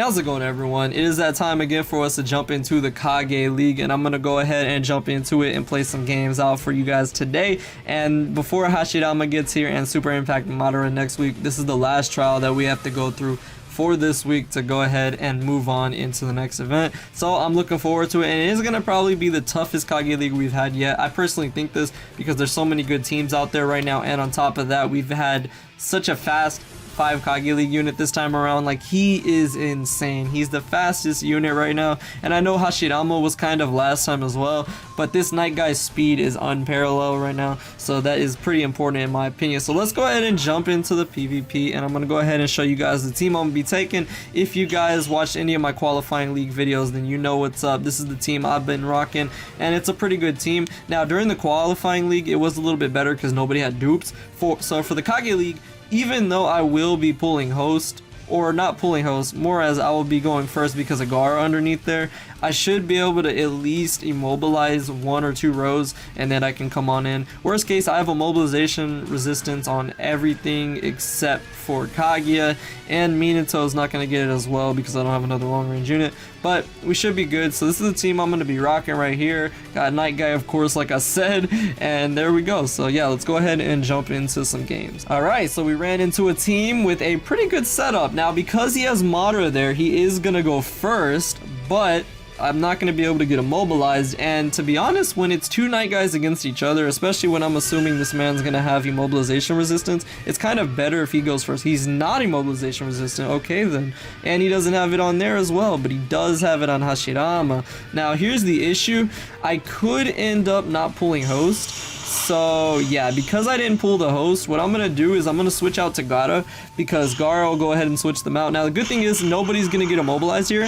How's it going, everyone? It is that time again for us to jump into the Kage League, and I'm going to go ahead and jump into it and play some games out for you guys today. And before Hashirama gets here and Super Impact Madara next week, this is the last trial that we have to go through for this week to go ahead and move on into the next event. So I'm looking forward to it, and it is going to probably be the toughest Kage League we've had yet. I personally think this because there's so many good teams out there right now, and on top of that, we've had such a fast 5 Kage League unit this time around. Like, he is insane. He's the fastest unit right now, and I know Hashirama was kind of last time as well, but this Night Guy's speed is unparalleled right now, so that is pretty important in my opinion. So let's go ahead and jump into the PvP, and I'm gonna go ahead and show you guys the team I'm gonna be taking. If you guys watched any of my qualifying league videos, then you know what's up. This is the team I've been rocking, and it's a pretty good team. Now during the qualifying league, it was a little bit better because nobody had dupes. So for the Kage League, even though I will be pulling host, or not pulling host, more as I will be going first because of Gara underneath there, I should be able to at least immobilize 1 or 2 rows, and then I can come on in. Worst case, I have a mobilization resistance on everything except for Kaguya, and Minato is not going to get it as well because I don't have another long range unit, but we should be good. So this is the team I'm going to be rocking right here. Got Night Guy, of course, like I said, and there we go. So yeah, let's go ahead and jump into some games. Alright, so we ran into a team with a pretty good setup. Now because he has Madara there, he is going to go first, but I'm not going to be able to get immobilized, and to be honest, when it's 2 Night Guys against each other, especially when I'm assuming this man's going to have immobilization resistance, it's kind of better if he goes first. He's not immobilization resistant, okay then, and he doesn't have it on there as well, but he does have it on Hashirama. Now here's the issue, I could end up not pulling host. So yeah, because I didn't pull the host, what I'm going to do is I'm going to switch out to Gara, because Gara will go ahead and switch them out. Now the good thing is nobody's going to get immobilized here,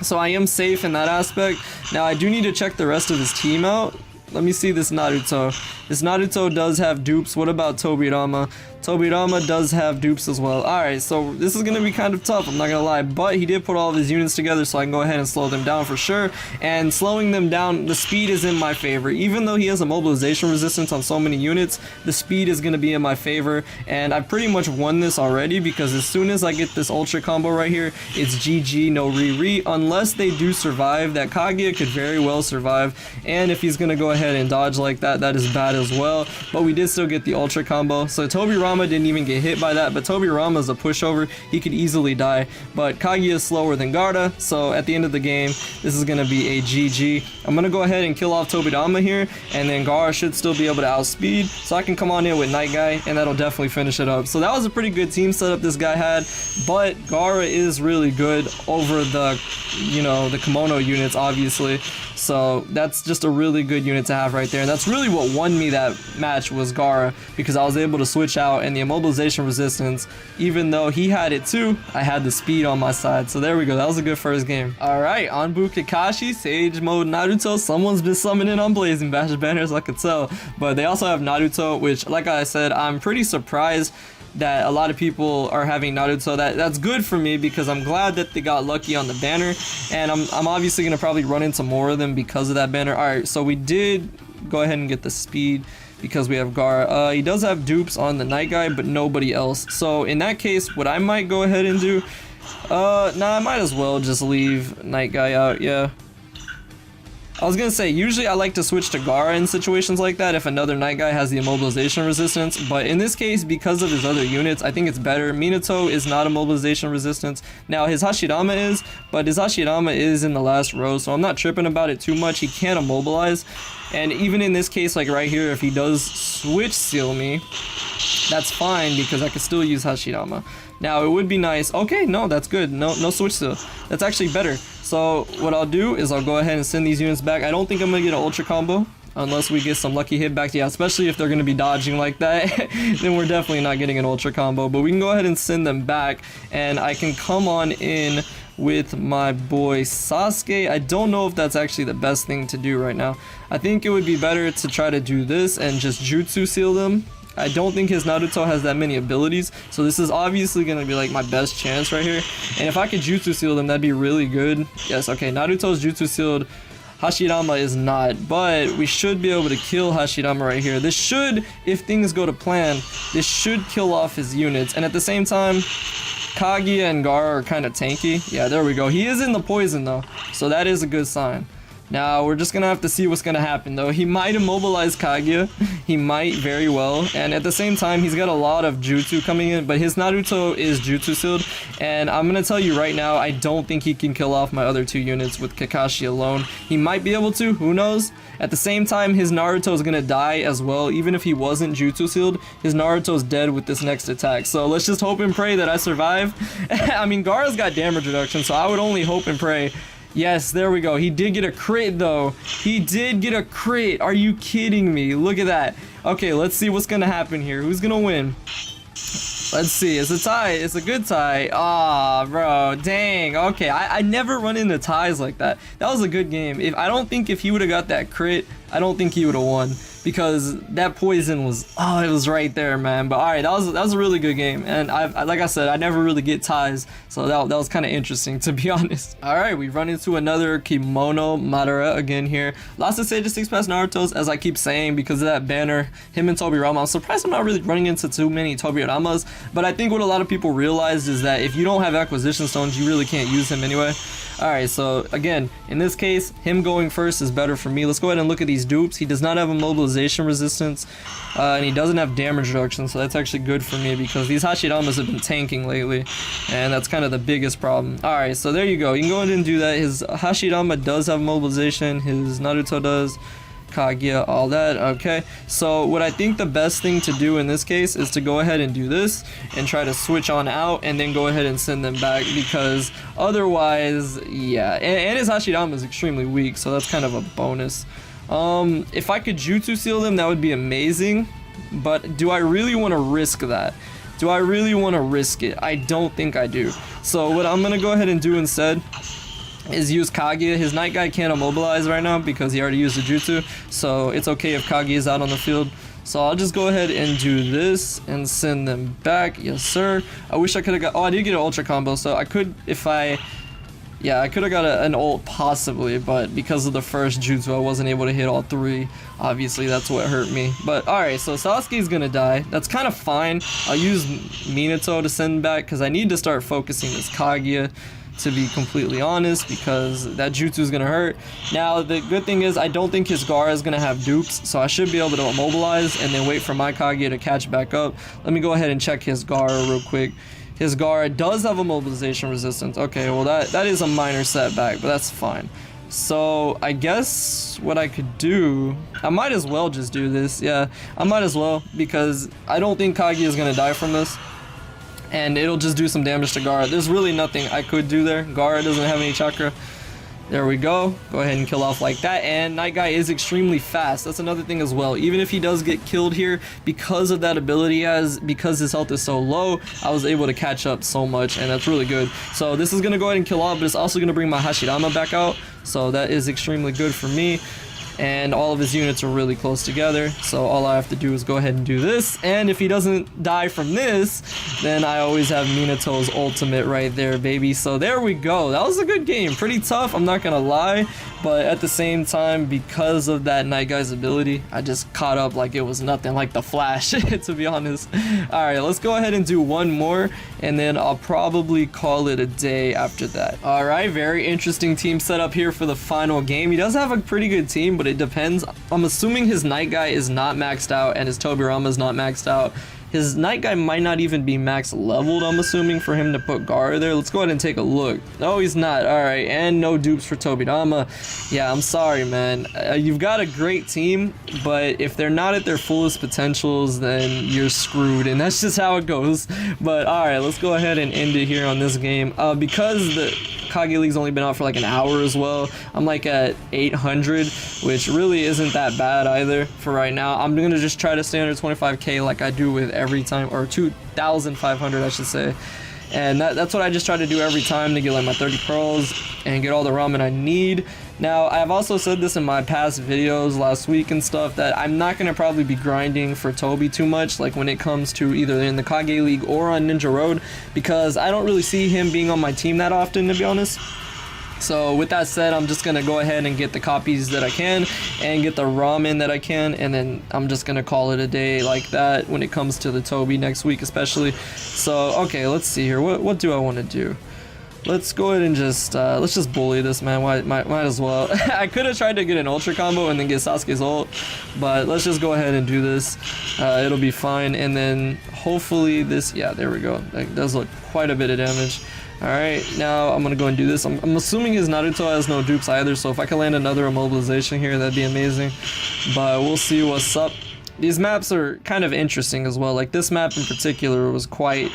so I am safe in that aspect. Now I do need to check the rest of his team out. Let me see this Naruto. This Naruto does have dupes. What about Tobirama? Tobirama does have dupes as well. Alright, so this is going to be kind of tough, I'm not going to lie, but he did put all of his units together, so I can go ahead and slow them down for sure. And slowing them down, the speed is in my favor. Even though he has a mobilization resistance on so many units, the speed is going to be in my favor, and I pretty much won this already, because as soon as I get this ultra combo right here, it's GG, no re-re, unless they do survive. That Kaguya could very well survive, and if he's going to go ahead and dodge like that, that is bad as well, but we did still get the ultra combo. So Tobirama didn't even get hit by that, but Tobirama is a pushover, he could easily die, but Kaguya is slower than Gara, so at the end of the game, this is going to be a GG. I'm going to go ahead and kill off Tobirama here, and then Gara should still be able to outspeed, so I can come on in with Night Guy, and that'll definitely finish it up. So that was a pretty good team setup this guy had, but Gara is really good over the, you know, the kimono units, obviously, so that's just a really good unit to have right there, and that's really what won me that match, was Gara, because I was able to switch out, and the immobilization resistance, even though he had it too, I had the speed on my side. So there we go, that was a good first game. Alright, Anbu Kakashi, Sage Mode Naruto. Someone's been summoning on Blazing Bash banners, I could tell, but they also have Naruto, which, like I said, I'm pretty surprised that a lot of people are having Naruto. That's good for me, because I'm glad that they got lucky on the banner, and I'm obviously going to probably run into more of them because of that banner. Alright, so we did go ahead and get the speed because we have Gara. He does have dupes on the Night Guy, but nobody else. So in that case, what I might go ahead and do, nah, I might as well just leave Night Guy out, yeah. I was gonna say, usually I like to switch to Gara in situations like that if another Night Guy has the immobilization resistance, but in this case, because of his other units, I think it's better. Minato is not a mobilization resistance. Now his Hashirama is, but his Hashirama is in the last row, so I'm not tripping about it too much. He can't immobilize, and even in this case, like right here, if he does switch seal me, that's fine, because I can still use Hashirama. Now it would be nice, okay, no, that's good, no switch seal, that's actually better. So what I'll do is I'll go ahead and send these units back. I don't think I'm going to get an ultra combo unless we get some lucky hit back. Yeah, especially if they're going to be dodging like that, then we're definitely not getting an ultra combo. But we can go ahead and send them back, and I can come on in with my boy Sasuke. I don't know if that's actually the best thing to do right now. I think it would be better to try to do this and just jutsu seal them. I don't think his Naruto has that many abilities, so this is obviously going to be like my best chance right here. And if I could jutsu seal them, that'd be really good. Yes, okay, Naruto's jutsu sealed, Hashirama is not, but we should be able to kill Hashirama right here. This should, if things go to plan, this should kill off his units, and at the same time, Kage and Gar are kind of tanky. Yeah, there we go. He is in the poison though, so that is a good sign. Now, we're just gonna have to see what's gonna happen though. He might immobilize Kage. He might very well. And at the same time, he's got a lot of jutsu coming in, but his Naruto is jutsu sealed. And I'm gonna tell you right now, I don't think he can kill off my other 2 units with Kakashi alone. He might be able to, who knows? At the same time, his Naruto is gonna die as well. Even if he wasn't jutsu sealed, his Naruto's dead with this next attack. So let's just hope and pray that I survive. I mean, Gaara's got damage reduction, so I would only hope and pray. Yes, there we go. He did get a crit though. He did get a crit. Are you kidding me? Look at that. Okay, let's see what's gonna happen here. Who's gonna win? Let's see. It's a tie. It's a good tie. Ah, bro. Dang. Okay, I never run into ties like that. That was a good game. I don't think if he would have got that crit, I don't think he would have won. Because that poison was, oh, it was right there, man. But all right, that was a really good game, and like I said, I never really get ties, so that was kind of interesting, to be honest. All right, we run into another Kimono Madara again here. Lots of Sage 6 Pass Naruto's, as I keep saying, because of that banner, him and Tobirama. I'm surprised I'm not really running into too many Tobiramas, but I think what a lot of people realize is that if you don't have acquisition stones, you really can't use him anyway. Alright, so again, in this case, him going first is better for me. Let's go ahead and look at these dupes. He does not have immobilization resistance, and he doesn't have damage reduction, so that's actually good for me because these Hashiramas have been tanking lately, and that's kind of the biggest problem. Alright, so there you go. You can go ahead and do that. His Hashirama does have mobilization, his Naruto does. Kage, all that. Okay, so what I think the best thing to do in this case is to go ahead and do this and try to switch on out and then go ahead and send them back, because otherwise, yeah, and his Hashirama is extremely weak, so that's kind of a bonus. If I could jutsu seal them, that would be amazing, but do I really want to risk that? Do I really want to risk it? I don't think I do. So what I'm gonna go ahead and do instead is use Kage. His Night Guy can't immobilize right now because he already used the jutsu, so it's okay if Kage is out on the field. So I'll just go ahead and do this and send them back. Yes, sir. I wish I could have got, oh, I did get an ultra combo, so I could, if I, yeah, I could have got an ult possibly, but because of the first jutsu, I wasn't able to hit all 3. Obviously, that's what hurt me. But alright, so Sasuke's gonna die. That's kind of fine. I'll use Minato to send back because I need to start focusing this Kage, to be completely honest, because that jutsu is gonna hurt. Now the good thing is I don't think his Gaara is gonna have dupes, so I should be able to immobilize and then wait for my Kage to catch back up. Let me go ahead and check his Gaara real quick. His Gaara does have immobilization resistance. Okay, well that is a minor setback, but that's fine. So I guess what I could do, I might as well just do this. Yeah, I might as well, because I don't think Kage is gonna die from this, and it'll just do some damage to Gaara. There's really nothing I could do there. Gaara doesn't have any chakra. There we go. Go ahead and kill off like that. And Night Guy is extremely fast. That's another thing as well. Even if he does get killed here, because of that ability he has, because his health is so low, I was able to catch up so much, and that's really good. So this is going to go ahead and kill off, but it's also going to bring my Hashirama back out. So that is extremely good for me. And all of his units are really close together, so all I have to do is go ahead and do this, and if he doesn't die from this, then I always have Minato's ultimate right there, baby. So there we go. That was a good game. Pretty tough, I'm not gonna lie, but at the same time, because of that Night Guy's ability, I just caught up like it was nothing, like the Flash, to be honest. Alright, let's go ahead and do one more, and then I'll probably call it a day after that. Alright, very interesting team setup here for the final game. He does have a pretty good team, but it depends. I'm assuming his Night Guy is not maxed out and his Tobirama is not maxed out. His Night Guy might not even be max leveled, I'm assuming, for him to put Gaara there. Let's go ahead and take a look. No, he's not. Alright, and no dupes for Tobirama. Yeah, I'm sorry, man. You've got a great team, but if they're not at their fullest potentials, then you're screwed, and that's just how it goes. But alright, let's go ahead and end it here on this game. Because the Kage League's only been out for like an hour as well, I'm like at 800, which really isn't that bad either for right now. I'm gonna just try to stay under 25k like I do with every time, or 2,500 I should say, and that's what I just try to do every time to get like my 30 pearls and get all the ramen I need. Now I've also said this in my past videos last week and stuff, that I'm not going to probably be grinding for Toby too much, like when it comes to either in the Kage League or on Ninja Road, because I don't really see him being on my team that often, to be honest. So with that said, I'm just gonna go ahead and get the copies that I can and get the ramen that I can, and then I'm just gonna call it a day like that when it comes to the Toby next week especially. So okay, let's see here. What do I want to do? Let's go ahead and just let's just bully this man. Might as well. I could have tried to get an ultra combo and then get Sasuke's ult, but let's just go ahead and do this. It'll be fine, and then hopefully this, yeah, there we go. That does look quite a bit of damage. Alright, now I'm gonna go and do this. I'm assuming his Naruto has no dupes either, so if I can land another immobilization here, that'd be amazing. But we'll see what's up. These maps are kind of interesting as well. Like this map in particular was quite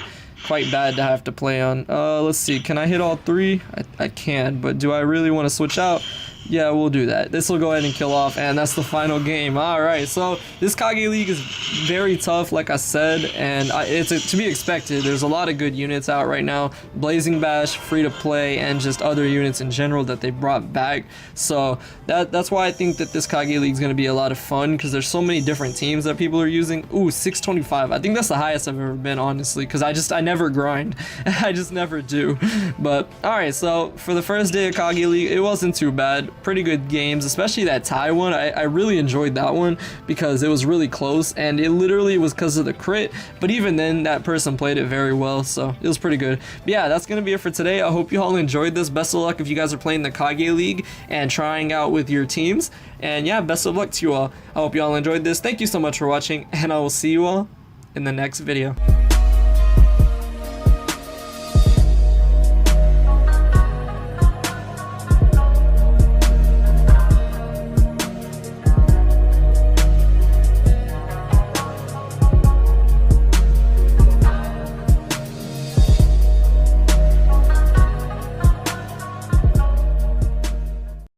bad to have to play on. Let's see, can I hit all three? I can, but do I really want to switch out? Yeah, we'll do that. This will go ahead and kill off, and that's the final game. Alright, so this Kage League is very tough, like I said, and it's to be expected. There's a lot of good units out right now. Blazing Bash, free to play, and just other units in general that they brought back. So that's why I think that this Kage League is going to be a lot of fun, because there's so many different teams that people are using. Ooh, 625. I think that's the highest I've ever been, honestly, because I never grind. I just never do. But alright, so for the first day of Kage League, it wasn't too bad. Pretty good games, especially that tie one. I really enjoyed that one because it was really close, and it literally was because of the crit, but even then that person played it very well, so it was pretty good. But yeah, that's gonna be it for today. I hope you all enjoyed this. Best of luck if you guys are playing the Kage League and trying out with your teams, and yeah, best of luck to you all. I hope you all enjoyed this. Thank you so much for watching, and I will see you all in the next video.